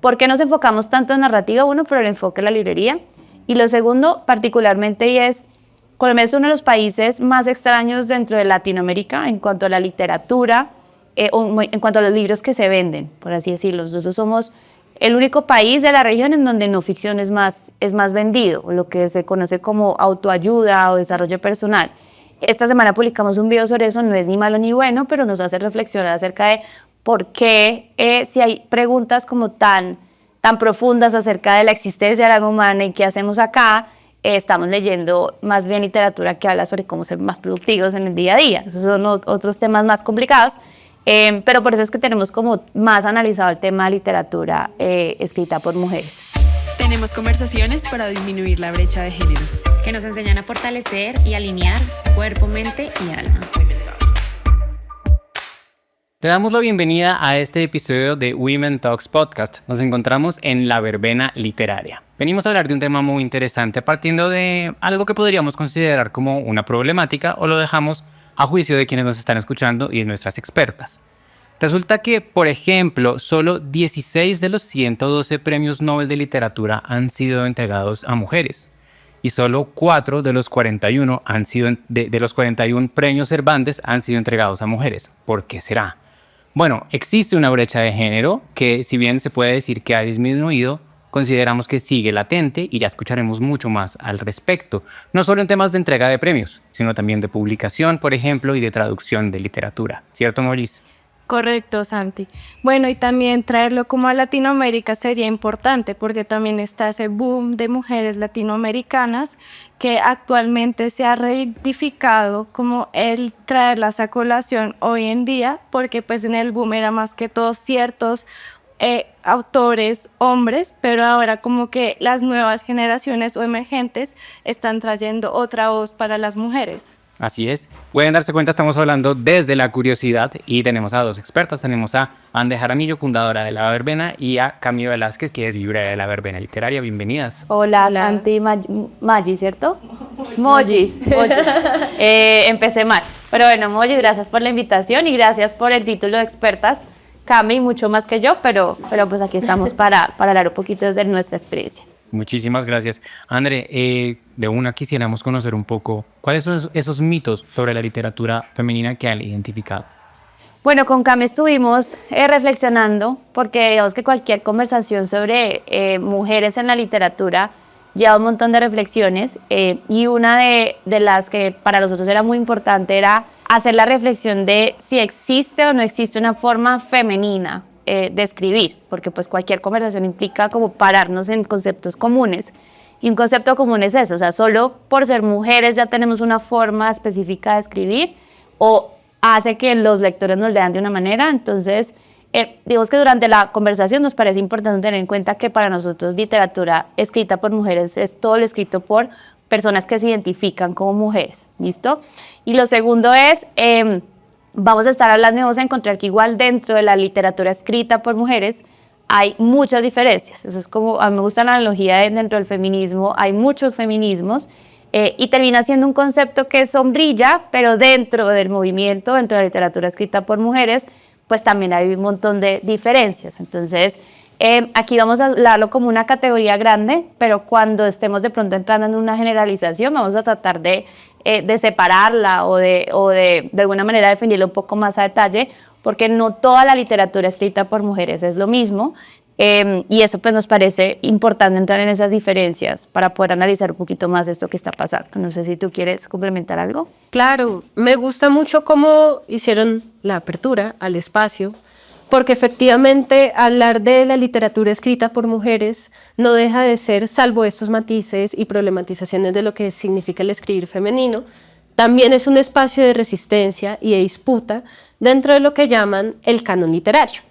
¿por qué nos enfocamos tanto en narrativa? Uno, por el enfoque de la librería. Y lo segundo, particularmente, y es, Colombia es uno de los países más extraños dentro de Latinoamérica en cuanto a la literatura, en cuanto a los libros que se venden, por así decirlo. Nosotros somos el único país de la región en donde no ficción es más vendido, lo que se conoce como autoayuda o desarrollo personal. Esta semana publicamos un video sobre eso, no es ni malo ni bueno, pero nos hace reflexionar acerca de por qué, si hay preguntas como tan profundas acerca de la existencia del alma humana y qué hacemos acá, estamos leyendo más bien literatura que habla sobre cómo ser más productivos en el día a día. Esos son otros temas más complicados, pero por eso es que tenemos como más analizado el tema de literatura escrita por mujeres. Tenemos conversaciones para disminuir la brecha de género, que nos enseñan a fortalecer y alinear cuerpo, mente y alma. Te damos la bienvenida a este episodio de Women Talks Podcast. Nos encontramos en la verbena literaria. Venimos a hablar de un tema muy interesante partiendo de algo que podríamos considerar como una problemática o lo dejamos a juicio de quienes nos están escuchando y de nuestras expertas. Resulta que, por ejemplo, solo 16 de los 112 premios Nobel de literatura han sido entregados a mujeres y solo 4 de los 41 de los 41 premios Cervantes han sido entregados a mujeres. ¿Por qué será? Bueno, existe una brecha de género que, si bien se puede decir que ha disminuido, consideramos que sigue latente y ya escucharemos mucho más al respecto, no solo en temas de entrega de premios, sino también de publicación, por ejemplo, y de traducción de literatura. ¿Cierto, Maurice? Correcto, Santi. Bueno, y también traerlo como a Latinoamérica sería importante porque también está ese boom de mujeres latinoamericanas que actualmente se ha reedificado como el traerlas a colación hoy en día, porque pues en el boom era más que todo ciertos autores hombres, pero ahora como que las nuevas generaciones o emergentes están trayendo otra voz para las mujeres. Así es. Pueden darse cuenta, estamos hablando desde la curiosidad y tenemos a dos expertas. Tenemos a Ande Jaramillo, fundadora de La Verbena, y a Camilo Velázquez, que es librera de La Verbena Literaria. Bienvenidas. Hola. Santi, Maggi, ¿cierto? Moji. Empecé mal. Pero bueno, Moji, gracias por la invitación y gracias por el título de expertas. Cami, mucho más que yo, pero pues aquí estamos para hablar un poquito desde nuestra experiencia. Muchísimas gracias. André, de una quisiéramos conocer un poco cuáles son esos mitos sobre la literatura femenina que han identificado. Bueno, con Cami estuvimos reflexionando porque digamos que cualquier conversación sobre mujeres en la literatura lleva un montón de reflexiones y una de las que para nosotros era muy importante era hacer la reflexión de si existe o no existe una forma femenina de escribir, porque pues cualquier conversación implica como pararnos en conceptos comunes. Y un concepto común es eso, o sea, solo por ser mujeres ya tenemos una forma específica de escribir o hace que los lectores nos lean de una manera. Entonces, digamos que durante la conversación nos parece importante tener en cuenta que para nosotros literatura escrita por mujeres es todo lo escrito por personas que se identifican como mujeres, ¿listo? Y lo segundo es, vamos a estar hablando y vamos a encontrar que igual dentro de la literatura escrita por mujeres hay muchas diferencias. Eso es como, a mí me gusta la analogía dentro del feminismo, hay muchos feminismos y termina siendo un concepto que sombrilla, pero dentro del movimiento, dentro de la literatura escrita por mujeres, pues también hay un montón de diferencias. Entonces, aquí vamos a hablarlo como una categoría grande, pero cuando estemos de pronto entrando en una generalización, vamos a tratar de separarla o de alguna manera definirla un poco más a detalle, porque no toda la literatura escrita por mujeres es lo mismo, y eso pues nos parece importante entrar en esas diferencias para poder analizar un poquito más de esto que está pasando. No sé si tú quieres complementar algo. Claro, me gusta mucho cómo hicieron la apertura al espacio, porque efectivamente hablar de la literatura escrita por mujeres no deja de ser, salvo estos matices y problematizaciones de lo que significa el escribir femenino, también es un espacio de resistencia y de disputa dentro de lo que llaman el canon literario.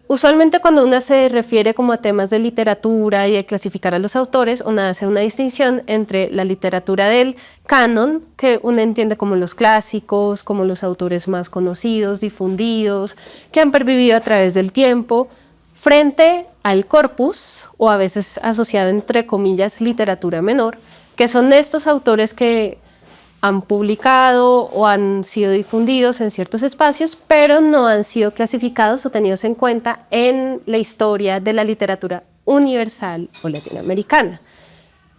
Usualmente cuando uno se refiere como a temas de literatura y de clasificar a los autores, uno hace una distinción entre la literatura del canon, que uno entiende como los clásicos, como los autores más conocidos, difundidos, que han pervivido a través del tiempo, frente al corpus, o a veces asociado entre comillas literatura menor, que son estos autores que han publicado o han sido difundidos en ciertos espacios, pero no han sido clasificados o tenidos en cuenta en la historia de la literatura universal o latinoamericana.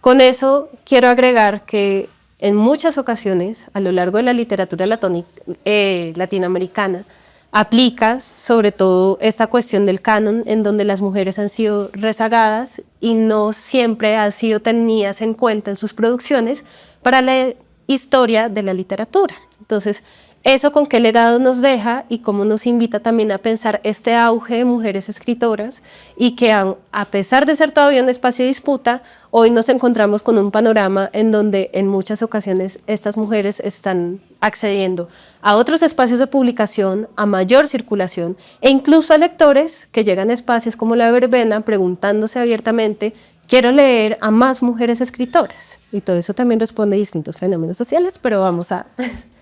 Con eso quiero agregar que en muchas ocasiones, a lo largo de la literatura latinoamericana, aplica sobre todo esta cuestión del canon en donde las mujeres han sido rezagadas y no siempre han sido tenidas en cuenta en sus producciones para la historia de la literatura. Entonces, ¿eso con qué legado nos deja y cómo nos invita también a pensar este auge de mujeres escritoras y que a pesar de ser todavía un espacio de disputa, hoy nos encontramos con un panorama en donde en muchas ocasiones estas mujeres están accediendo a otros espacios de publicación, a mayor circulación e incluso a lectores que llegan a espacios como La Verbena preguntándose abiertamente: quiero leer a más mujeres escritoras. Y todo eso también responde a distintos fenómenos sociales, pero vamos a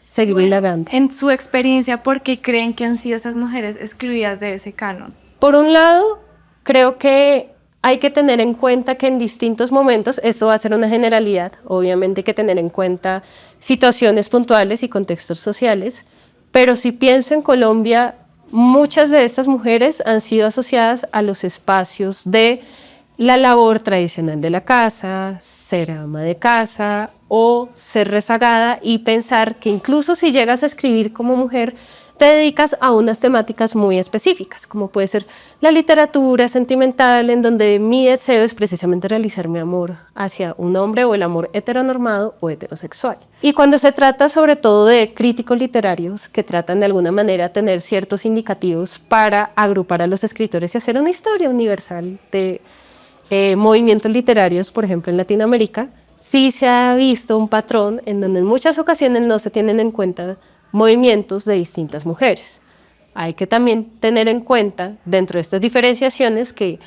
seguir indagando. En su experiencia, ¿por qué creen que han sido esas mujeres excluidas de ese canon? Por un lado, creo que hay que tener en cuenta que en distintos momentos, esto va a ser una generalidad, obviamente hay que tener en cuenta situaciones puntuales y contextos sociales, pero si pienso en Colombia, muchas de estas mujeres han sido asociadas a los espacios de la labor tradicional de la casa, ser ama de casa o ser rezagada, y pensar que incluso si llegas a escribir como mujer, te dedicas a unas temáticas muy específicas, como puede ser la literatura sentimental, en donde mi deseo es precisamente realizar mi amor hacia un hombre o el amor heteronormado o heterosexual. Y cuando se trata sobre todo de críticos literarios que tratan de alguna manera tener ciertos indicativos para agrupar a los escritores y hacer una historia universal de movimientos literarios, por ejemplo en Latinoamérica, sí se ha visto un patrón en donde en muchas ocasiones no se tienen en cuenta movimientos de distintas mujeres. Hay que también tener en cuenta dentro de estas diferenciaciones que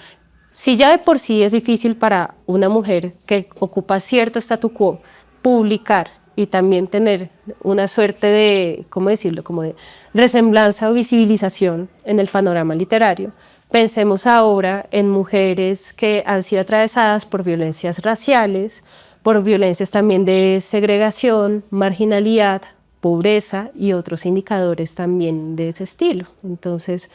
si ya de por sí es difícil para una mujer que ocupa cierto statu quo publicar y también tener una suerte de, ¿cómo decirlo?, como de resemblanza o visibilización en el panorama literario, pensemos ahora en mujeres que han sido atravesadas por violencias raciales, por violencias también de segregación, marginalidad, pobreza y otros indicadores también de ese estilo. Entonces,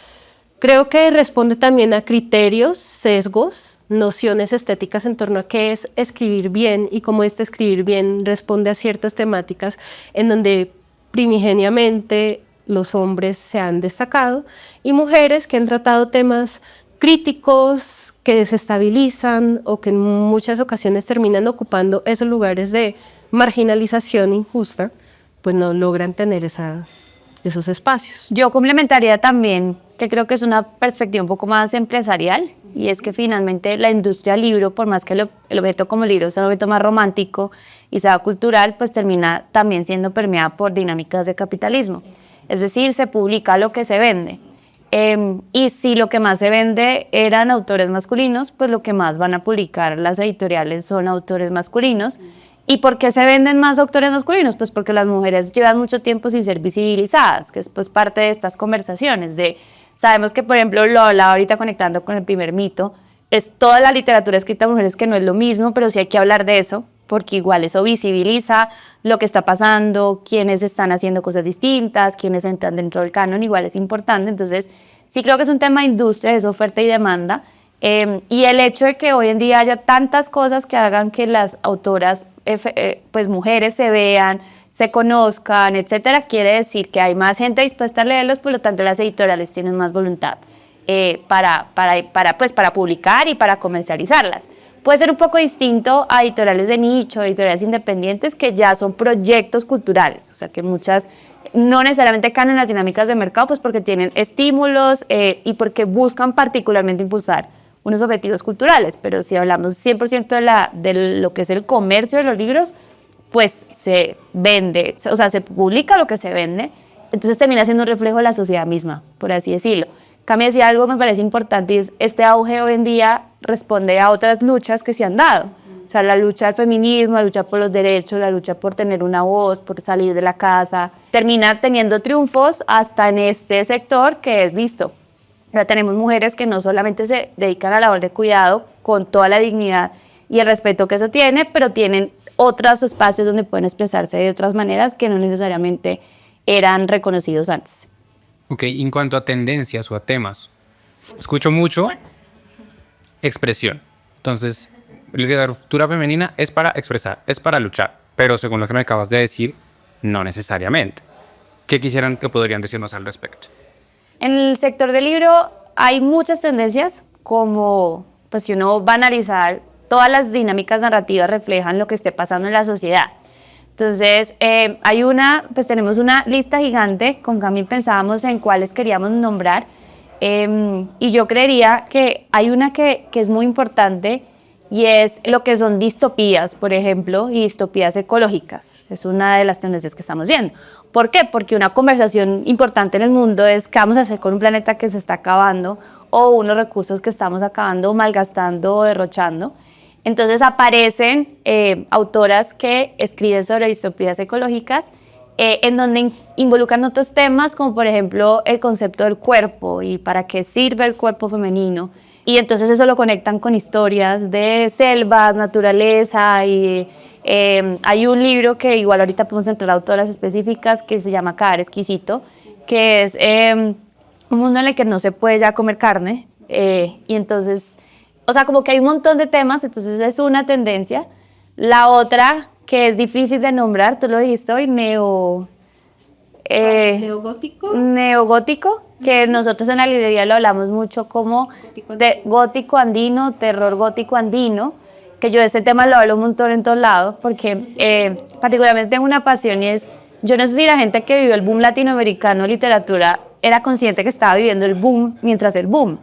creo que responde también a criterios, sesgos, nociones estéticas en torno a qué es escribir bien y cómo este escribir bien responde a ciertas temáticas en donde primigeniamente los hombres se han destacado y mujeres que han tratado temas críticos que desestabilizan o que en muchas ocasiones terminan ocupando esos lugares de marginalización injusta, pues no logran tener esos espacios. Yo complementaría también que creo que es una perspectiva un poco más empresarial, y es que finalmente la industria del libro, por más que el objeto como libro sea un objeto más romántico y sea cultural, pues termina también siendo permeada por dinámicas de capitalismo. Es decir, se publica lo que se vende. Y si lo que más se vende eran autores masculinos, pues lo que más van a publicar las editoriales son autores masculinos. ¿Y por qué se venden más autores masculinos? Pues porque las mujeres llevan mucho tiempo sin ser visibilizadas, que es pues parte de estas conversaciones. Sabemos que, por ejemplo, lo hablaba ahorita conectando con el primer mito, es toda la literatura escrita por mujeres, que no es lo mismo, pero sí hay que hablar de eso, porque igual eso visibiliza lo que está pasando, quienes están haciendo cosas distintas, quienes entran dentro del canon, igual es importante. Entonces, sí creo que es un tema de industria, es oferta y demanda. Y el hecho de que hoy en día haya tantas cosas que hagan que las autoras, pues mujeres, se vean, se conozcan, etcétera, quiere decir que hay más gente dispuesta a leerlos, por lo tanto las editoriales tienen más voluntad para publicar y para comercializarlas. Puede ser un poco distinto a editoriales de nicho, editoriales independientes, que ya son proyectos culturales, o sea que muchas no necesariamente caen en las dinámicas de mercado, pues porque tienen estímulos y porque buscan particularmente impulsar unos objetivos culturales, pero si hablamos 100% de lo que es el comercio de los libros, pues se vende, o sea, se publica lo que se vende, entonces termina siendo un reflejo de la sociedad misma, por así decirlo. Cami decía algo que me parece importante, y es este auge hoy en día responde a otras luchas que se han dado. O sea, la lucha del feminismo, la lucha por los derechos, la lucha por tener una voz, por salir de la casa, termina teniendo triunfos hasta en este sector que es listo. Ahora tenemos mujeres que no solamente se dedican a la labor de cuidado con toda la dignidad y el respeto que eso tiene, pero tienen otros espacios donde pueden expresarse de otras maneras que no necesariamente eran reconocidos antes. Ok, en cuanto a tendencias o a temas, escucho mucho expresión. Entonces, literatura femenina es para expresar, es para luchar, pero según lo que me acabas de decir, no necesariamente. ¿Qué quisieran que podrían decirnos al respecto? En el sector del libro hay muchas tendencias, como pues si uno va a analizar, todas las dinámicas narrativas reflejan lo que esté pasando en la sociedad. Entonces, tenemos una lista gigante, con Cami pensábamos en cuáles queríamos nombrar, y yo creería que hay una que es muy importante, y es lo que son distopías, por ejemplo, y distopías ecológicas. Es una de las tendencias que estamos viendo. ¿Por qué? Porque una conversación importante en el mundo es qué vamos a hacer con un planeta que se está acabando, o unos recursos que estamos acabando, malgastando o derrochando. Entonces aparecen autoras que escriben sobre distopías ecológicas, en donde involucran otros temas, como por ejemplo el concepto del cuerpo y para qué sirve el cuerpo femenino. Y entonces eso lo conectan con historias de selvas, naturaleza, y hay un libro que igual ahorita podemos entrar a autoras específicas que se llama Cadáver Exquisito, que es un mundo en el que no se puede ya comer carne, y entonces, o sea, como que hay un montón de temas, entonces es una tendencia. La otra, que es difícil de nombrar, tú lo dijiste hoy, ¿Neogótico? Neogótico, que nosotros en la librería lo hablamos mucho como de gótico andino, terror gótico andino, que yo de este tema lo hablo un montón en todos lados, porque particularmente tengo una pasión, y es, yo no sé si la gente que vivió el boom latinoamericano de literatura era consciente que estaba viviendo el boom mientras el boom.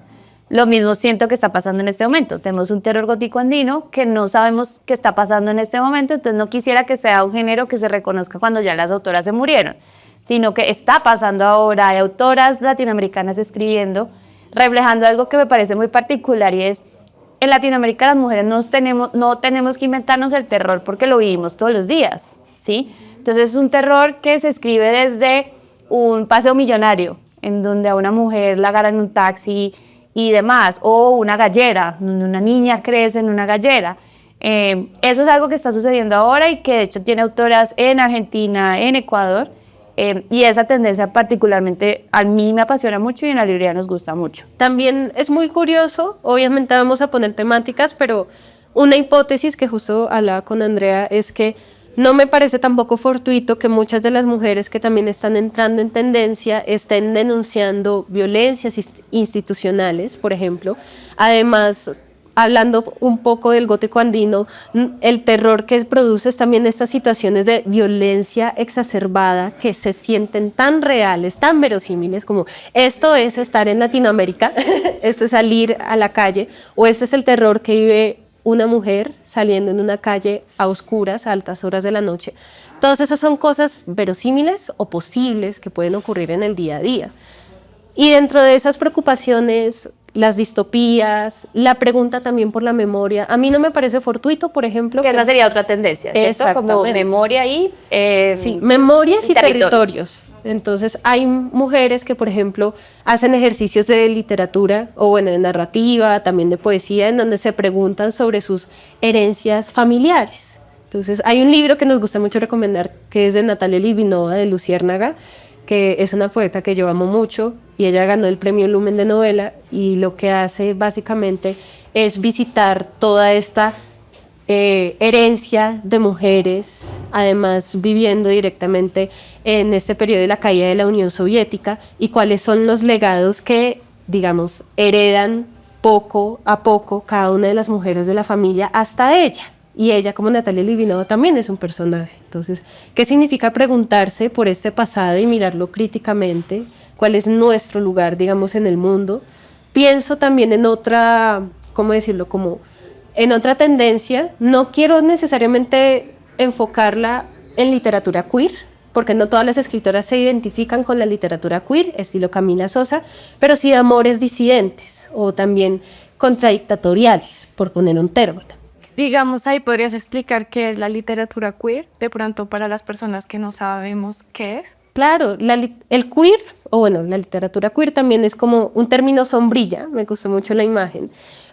Lo mismo siento que está pasando en este momento. Tenemos un terror gótico andino que no sabemos qué está pasando en este momento, entonces no quisiera que sea un género que se reconozca cuando ya las autoras se murieron, sino que está pasando ahora. Hay autoras latinoamericanas escribiendo, reflejando algo que me parece muy particular, y es, en Latinoamérica las mujeres no tenemos que inventarnos el terror porque lo vivimos todos los días, ¿sí? Entonces es un terror que se escribe desde un paseo millonario, en donde a una mujer la agarran en un taxi y demás, o una gallera, donde una niña crece en una gallera. Eso es algo que está sucediendo ahora y que de hecho tiene autoras en Argentina, en Ecuador, y esa tendencia particularmente a mí me apasiona mucho y en la librería nos gusta mucho. También es muy curioso, obviamente vamos a poner temáticas, pero una hipótesis que justo hablaba con Andrea es que no me parece tampoco fortuito que muchas de las mujeres que también están entrando en tendencia estén denunciando violencias institucionales, por ejemplo. Además, hablando un poco del gótico andino, el terror que produce es también estas situaciones de violencia exacerbada que se sienten tan reales, tan verosímiles, como esto es estar en Latinoamérica, esto es salir a la calle, o este es el terror que vive una mujer saliendo en una calle a oscuras, a altas horas de la noche. Todas esas son cosas verosímiles o posibles que pueden ocurrir en el día a día. Y dentro de esas preocupaciones, las distopías, la pregunta también por la memoria, a mí no me parece fortuito, por ejemplo. Que esa sería otra tendencia, ¿cierto? Como memoria y... sí, memorias y territorios. Entonces hay mujeres que, por ejemplo, hacen ejercicios de literatura o bueno, de narrativa, también de poesía, en donde se preguntan sobre sus herencias familiares. Entonces hay un libro que nos gusta mucho recomendar, que es de Natalia Livinova, de Luciérnaga, que es una poeta que yo amo mucho, y ella ganó el premio Lumen de novela, y lo que hace básicamente es visitar toda esta herencia de mujeres, además viviendo directamente en este periodo de la caída de la Unión Soviética, y cuáles son los legados que, digamos, heredan poco a poco cada una de las mujeres de la familia hasta ella. Y ella, como Natalia Livinova, también es un personaje. Entonces, ¿qué significa preguntarse por este pasado y mirarlo críticamente? ¿Cuál es nuestro lugar, digamos, en el mundo? Pienso también en otra, ¿cómo decirlo? Como en otra tendencia. No quiero necesariamente enfocarla en literatura queer, porque no todas las escritoras se identifican con la literatura queer, estilo Camila Sosa, pero sí de amores disidentes o también contradictoriales, por poner un término. Digamos, ahí podrías explicar qué es la literatura queer, de pronto para las personas que no sabemos qué es. Claro, el queer, o bueno, la literatura queer también es como un término sombrilla, me gustó mucho la imagen,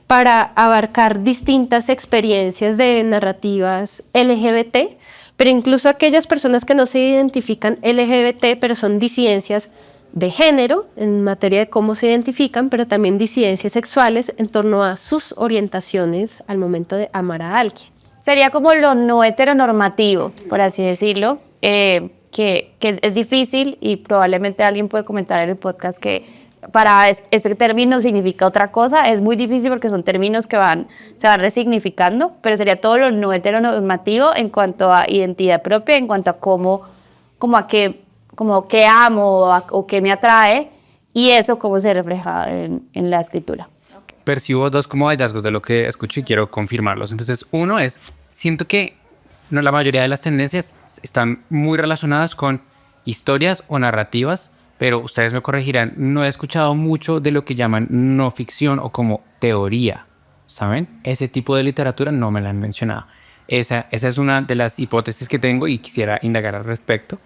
para abarcar distintas experiencias de narrativas LGBT, pero incluso aquellas personas que no se identifican LGBT, pero son disidencias de género en materia de cómo se identifican, pero también disidencias sexuales en torno a sus orientaciones al momento de amar a alguien. Sería como lo no heteronormativo, por así decirlo, que es difícil y probablemente alguien puede comentar en el podcast que para este término significa otra cosa. Es muy difícil porque son términos que se van resignificando, pero sería todo lo no heteronormativo en cuanto a identidad propia, en cuanto a qué amo o qué me atrae, y eso cómo se refleja en la escritura. Percibo dos como hallazgos de lo que escucho y quiero confirmarlos. Entonces, uno es, siento que la mayoría de las tendencias están muy relacionadas con historias o narrativas, pero ustedes me corregirán, no he escuchado mucho de lo que llaman no ficción o como teoría, ¿saben? Ese tipo de literatura no me la han mencionado. Esa es una de las hipótesis que tengo y quisiera indagar al respecto.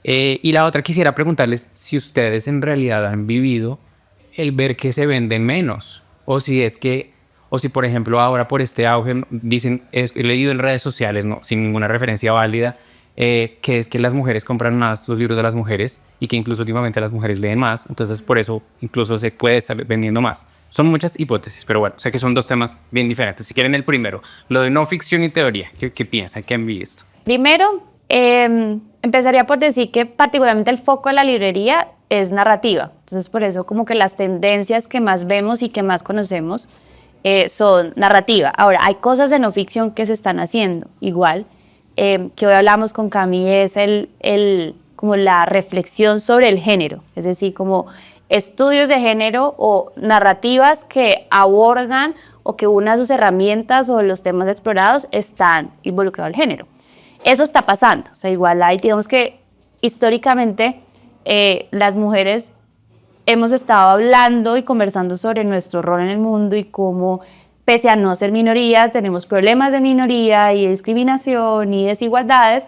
Y la otra, quisiera preguntarles si ustedes en realidad han vivido el ver que se venden menos, o si por ejemplo ahora por este auge dicen, he leído en redes sociales, no, sin ninguna referencia válida, que es que las mujeres compran más los libros de las mujeres y que incluso últimamente las mujeres leen más, entonces por eso incluso se puede estar vendiendo más. Son muchas hipótesis, pero bueno, sé que son dos temas bien diferentes. Si quieren el primero, lo de no ficción y teoría, ¿qué piensan? ¿Qué han visto? Primero, empezaría por decir que particularmente el foco de la librería es narrativa. Entonces, por eso como que las tendencias que más vemos y que más conocemos son narrativa. Ahora, hay cosas de no ficción que se están haciendo igual, que hoy hablamos con Cami, es como la reflexión sobre el género, es decir, como estudios de género o narrativas que abordan o que una de sus herramientas o los temas explorados están involucrados al género. Eso está pasando, o sea, igual hay, digamos que históricamente las mujeres hemos estado hablando y conversando sobre nuestro rol en el mundo y cómo, pese a no ser minoría, tenemos problemas de minoría y discriminación y desigualdades,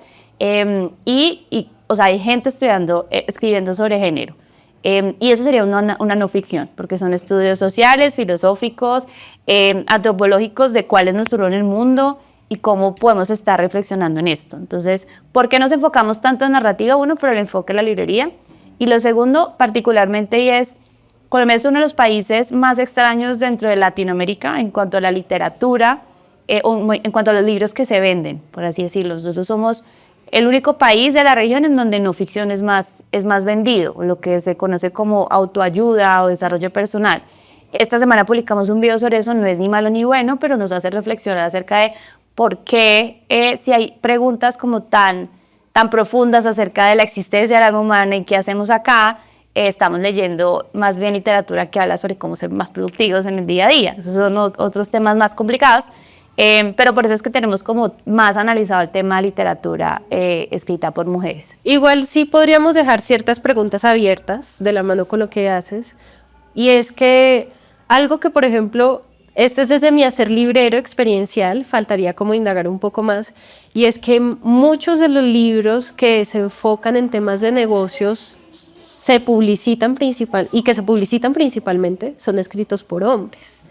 o sea, hay gente escribiendo sobre género. Y eso sería una no ficción, porque son estudios sociales, filosóficos, antropológicos de cuál es nuestro rol en el mundo y cómo podemos estar reflexionando en esto. Entonces, ¿por qué nos enfocamos tanto en narrativa? Uno, por el enfoque de la librería. Y lo segundo, particularmente, y es, Colombia es uno de los países más extraños dentro de Latinoamérica en cuanto a la literatura, en cuanto a los libros que se venden, por así decirlo. Nosotros somos el único país de la región en donde no ficción es más vendido, lo que se conoce como autoayuda o desarrollo personal. Esta semana publicamos un video sobre eso, no es ni malo ni bueno, pero nos hace reflexionar acerca de por qué, si hay preguntas como tan profundas acerca de la existencia del alma humana y qué hacemos acá, estamos leyendo más bien literatura que habla sobre cómo ser más productivos en el día a día. Esos son otros temas más complicados, pero por eso es que tenemos como más analizado el tema de literatura escrita por mujeres. Igual sí podríamos dejar ciertas preguntas abiertas de la mano con lo que haces, y es que algo que, por ejemplo, este es desde mi hacer librero experiencial, faltaría como indagar un poco más, y es que muchos de los libros que se enfocan en temas de negocios se publicitan principalmente son escritos por hombres.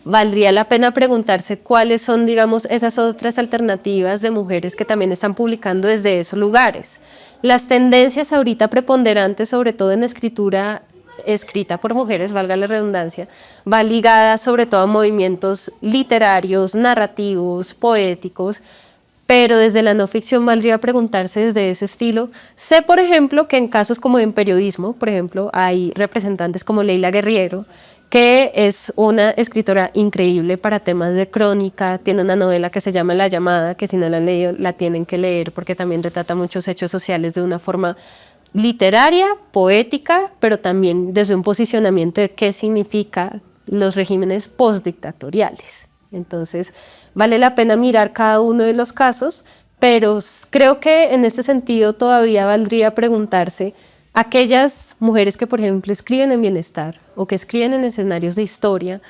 Valdría la pena preguntarse cuáles son, digamos, esas otras alternativas de mujeres que también están publicando desde esos lugares. Las tendencias ahorita preponderantes, sobre todo en escritura escrita por mujeres, valga la redundancia, va ligada sobre todo a movimientos literarios, narrativos, poéticos, pero desde la no ficción valdría preguntarse desde ese estilo. Sé, por ejemplo, que en casos como en periodismo, por ejemplo, hay representantes como Leila Guerriero, que es una escritora increíble para temas de crónica, tiene una novela que se llama La Llamada, que si no la han leído la tienen que leer porque también retrata muchos hechos sociales de una forma literaria, poética, pero también desde un posicionamiento de qué significa los regímenes postdictatoriales. Entonces, vale la pena mirar cada uno de los casos, pero creo que en este sentido todavía valdría preguntarse aquellas mujeres que, por ejemplo, escriben en bienestar o que escriben en escenarios de historia,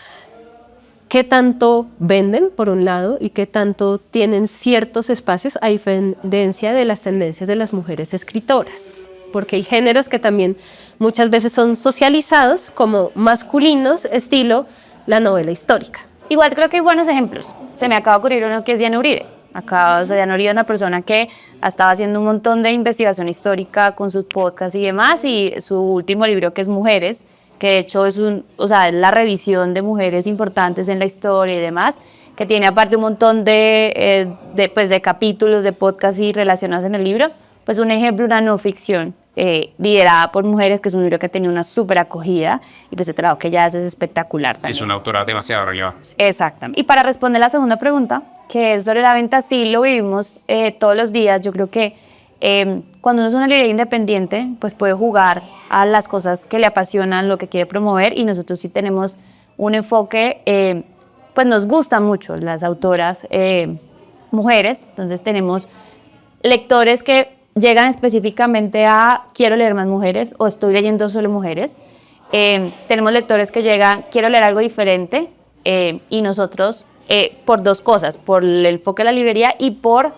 qué tanto venden, por un lado, y qué tanto tienen ciertos espacios a diferencia de las tendencias de las mujeres escritoras. Porque hay géneros que también muchas veces son socializados como masculinos, estilo la novela histórica. Igual creo que hay buenos ejemplos. Se me acaba de ocurrir uno que es Diana Uribe. Diana Uribe es una persona que ha estado haciendo un montón de investigación histórica con sus podcasts y demás, y su último libro, que es Mujeres, que de hecho es la revisión de mujeres importantes en la historia y demás, que tiene aparte un montón de capítulos de podcast y relacionados en el libro, pues un ejemplo, una no ficción liderada por mujeres, que es un libro que ha tenido una súper acogida, y pues el trabajo que ella hace es espectacular también. Es una autora demasiado relevante. Exactamente. Y para responder la segunda pregunta, que es sobre la venta, sí lo vivimos todos los días. Yo creo que cuando uno es una librería independiente, pues puede jugar a las cosas que le apasionan, lo que quiere promover, y nosotros sí tenemos un enfoque, pues nos gustan mucho las autoras mujeres, entonces tenemos lectores que llegan específicamente a quiero leer más mujeres o estoy leyendo solo mujeres. Tenemos lectores que llegan, quiero leer algo diferente, y nosotros, por dos cosas, por el enfoque de la librería y por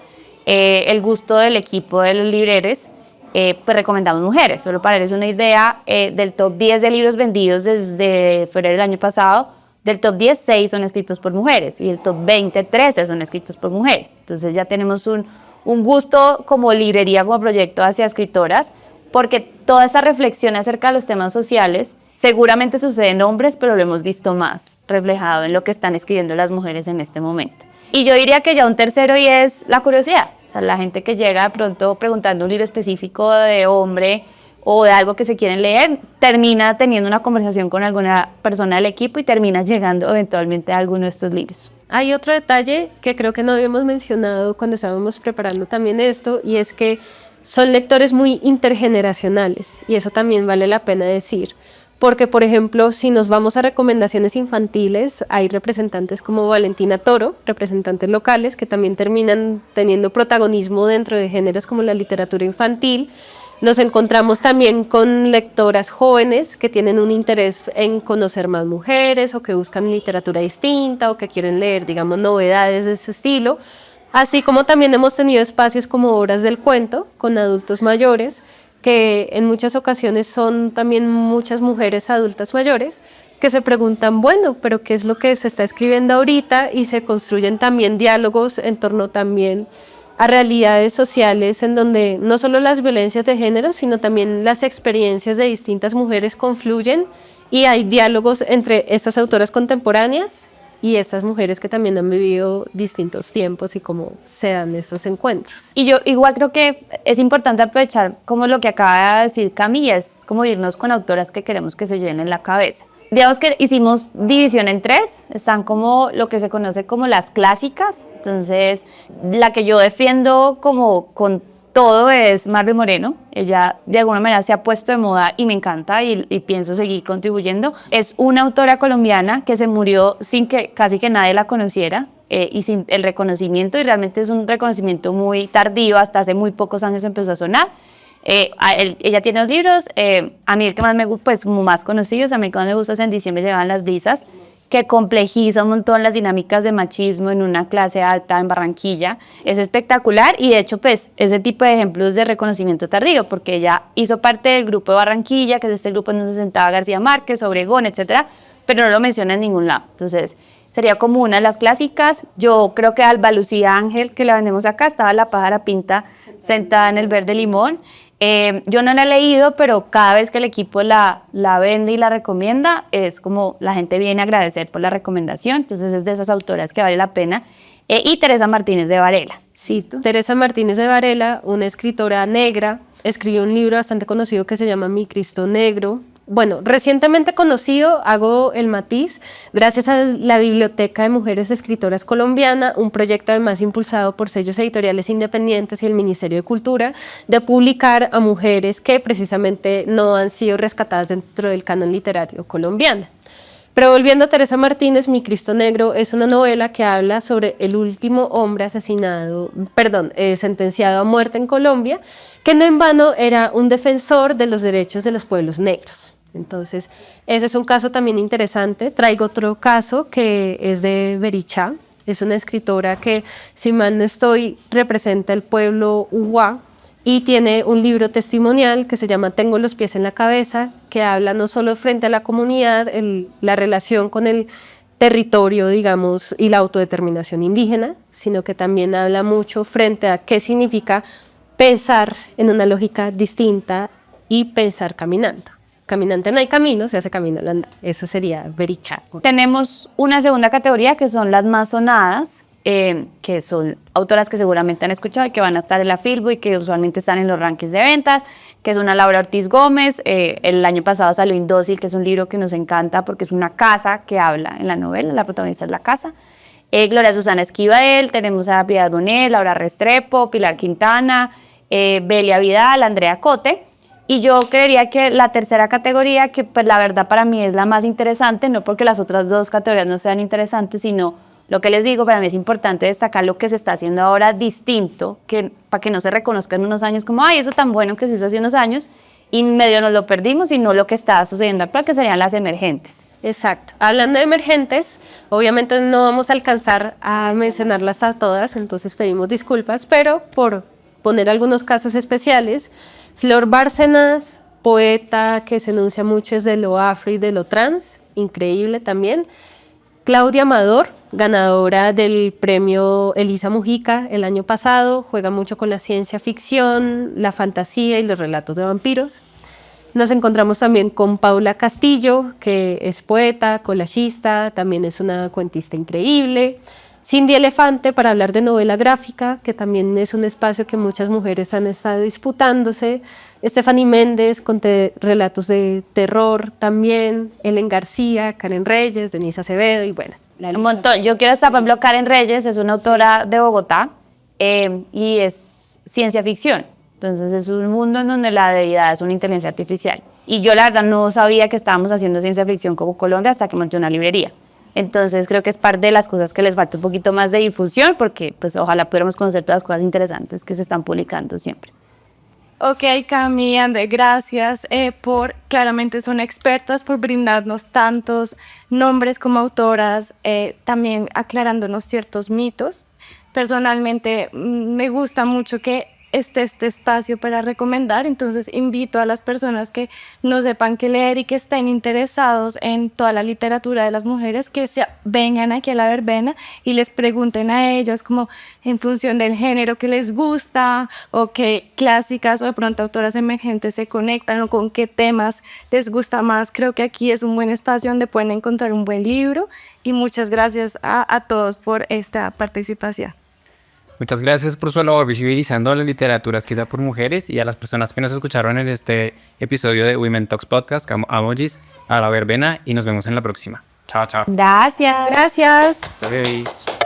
el gusto del equipo de los libreros, pues recomendamos mujeres. Solo para darles una idea, del top 10 de libros vendidos desde febrero del año pasado, del top 10, 6 son escritos por mujeres, y el top 20, 13 son escritos por mujeres. Entonces ya tenemos un gusto como librería, como proyecto hacia escritoras, porque toda esta reflexión acerca de los temas sociales seguramente sucede en hombres, pero lo hemos visto más reflejado en lo que están escribiendo las mujeres en este momento. Y yo diría que ya un tercero, y es la curiosidad. O sea, la gente que llega de pronto preguntando un libro específico de hombre o de algo que se quieren leer, termina teniendo una conversación con alguna persona del equipo y termina llegando eventualmente a alguno de estos libros. Hay otro detalle que creo que no habíamos mencionado cuando estábamos preparando también esto, y es que son lectores muy intergeneracionales, y eso también vale la pena decir, porque por ejemplo, si nos vamos a recomendaciones infantiles, hay representantes como Valentina Toro, representantes locales, que también terminan teniendo protagonismo dentro de géneros como la literatura infantil. Nos encontramos también con lectoras jóvenes que tienen un interés en conocer más mujeres, o que buscan literatura distinta, o que quieren leer, digamos, novedades de ese estilo. Así como también hemos tenido espacios como Horas del Cuento con adultos mayores, que en muchas ocasiones son también muchas mujeres adultas mayores que se preguntan, bueno, pero ¿qué es lo que se está escribiendo ahorita? Y se construyen también diálogos en torno también a realidades sociales en donde no solo las violencias de género, sino también las experiencias de distintas mujeres confluyen, y hay diálogos entre estas autoras contemporáneas y estas mujeres que también han vivido distintos tiempos y cómo se dan estos encuentros. Y yo igual creo que es importante aprovechar como lo que acaba de decir Cami, es como irnos con autoras que queremos que se llenen la cabeza. Digamos que hicimos división en 3, están como lo que se conoce como las clásicas. Entonces, la que yo defiendo como con todo es Marve Moreno. Ella de alguna manera se ha puesto de moda y me encanta, y pienso seguir contribuyendo. Es una autora colombiana que se murió sin que casi que nadie la conociera, y sin el reconocimiento, y realmente es un reconocimiento muy tardío, hasta hace muy pocos años empezó a sonar. Ella tiene 2 libros, a mí el que más me gusta, pues como más conocidos, a mí el que más me gusta es En diciembre llegaban las brisas, que complejiza un montón las dinámicas de machismo en una clase alta en Barranquilla. Es espectacular, y de hecho pues ese tipo de ejemplos de reconocimiento tardío, porque ella hizo parte del grupo de Barranquilla, que es este grupo en donde se sentaba García Márquez, Obregón, etcétera, pero no lo menciona en ningún lado. Entonces sería como una de las clásicas. Yo creo que Alba Lucía Ángel, que la vendemos acá, estaba La pájara pinta sentada en el verde limón. Yo no la he leído, pero cada vez que el equipo la vende y la recomienda, es como la gente viene a agradecer por la recomendación. Entonces es de esas autoras que vale la pena. Y Teresa Martínez de Varela. Sí, Teresa Martínez de Varela, una escritora negra, escribió un libro bastante conocido que se llama Mi Cristo Negro. Bueno, recientemente conocido, hago el matiz, gracias a la Biblioteca de Mujeres Escritoras Colombiana, un proyecto además impulsado por sellos editoriales independientes y el Ministerio de Cultura, de publicar a mujeres que precisamente no han sido rescatadas dentro del canon literario colombiano. Pero volviendo a Teresa Martínez, Mi Cristo Negro es una novela que habla sobre el último hombre sentenciado a muerte en Colombia, que no en vano era un defensor de los derechos de los pueblos negros. Entonces, ese es un caso también interesante. Traigo otro caso que es de Berichá. Es una escritora que, si mal no estoy, representa el pueblo Uwa, y tiene un libro testimonial que se llama Tengo los pies en la cabeza, que habla no solo frente a la comunidad, la relación con el territorio, digamos, y la autodeterminación indígena, sino que también habla mucho frente a qué significa pensar en una lógica distinta y pensar caminando. Caminante no hay camino, se hace camino al andar. Eso sería Berichá. Tenemos una segunda categoría que son las más sonadas, que son autoras que seguramente han escuchado y que van a estar en la Filbo y que usualmente están en los rankings de ventas, que es una Laura Ortiz Gómez. El año pasado salió Indócil, que es un libro que nos encanta porque es una casa que habla en la novela, la protagonista es la casa. Gloria Susana Esquivel, tenemos a Piedad Bonet, Laura Restrepo, Pilar Quintana, Belia Vidal, Andrea Cote. Y yo creería que la tercera categoría, que pues la verdad para mí es la más interesante, no porque las otras dos categorías no sean interesantes, sino lo que les digo, para mí es importante destacar lo que se está haciendo ahora distinto, que, para que no se reconozca en unos años como, ay, eso tan bueno que se hizo hace unos años, y medio nos lo perdimos, y no lo que está sucediendo actual, que serían las emergentes. Exacto. Hablando de emergentes, obviamente no vamos a alcanzar a mencionarlas a todas, entonces pedimos disculpas, pero por poner algunos casos especiales, Flor Bárcenas, poeta que se enuncia mucho desde lo afro y de lo trans, increíble también. Claudia Amador, ganadora del premio Elisa Mujica el año pasado, juega mucho con la ciencia ficción, la fantasía y los relatos de vampiros. Nos encontramos también con Paula Castillo, que es poeta, collagista, también es una cuentista increíble. Cindy Elefante, para hablar de novela gráfica, que también es un espacio que muchas mujeres han estado disputándose. Stephanie Méndez, con relatos de terror también. Ellen García, Karen Reyes, Denise Acevedo y bueno. Un montón. Yo quiero estar, por ejemplo, Karen Reyes, es una autora de Bogotá y es ciencia ficción. Entonces es un mundo en donde la deidad es una inteligencia artificial. Y yo la verdad no sabía que estábamos haciendo ciencia ficción como Colombia hasta que monté una librería. Entonces creo que es parte de las cosas que les falta un poquito más de difusión, porque pues ojalá pudiéramos conocer todas las cosas interesantes que se están publicando siempre. Ok, Cami, André, gracias claramente son expertas por brindarnos tantos nombres como autoras, también aclarándonos ciertos mitos. Personalmente me gusta mucho que esté este espacio para recomendar, entonces invito a las personas que no sepan qué leer y que estén interesados en toda la literatura de las mujeres que vengan aquí a la verbena y les pregunten a ellas como en función del género que les gusta o qué clásicas o de pronto autoras emergentes se conectan o con qué temas les gusta más. Creo que aquí es un buen espacio donde pueden encontrar un buen libro y muchas gracias a todos por esta participación. Muchas gracias por su labor visibilizando la literatura escrita por mujeres y a las personas que nos escucharon en este episodio de Women Talks Podcast, emojis, a la verbena y nos vemos en la próxima. Chao, chao. Gracias. Gracias. Bye.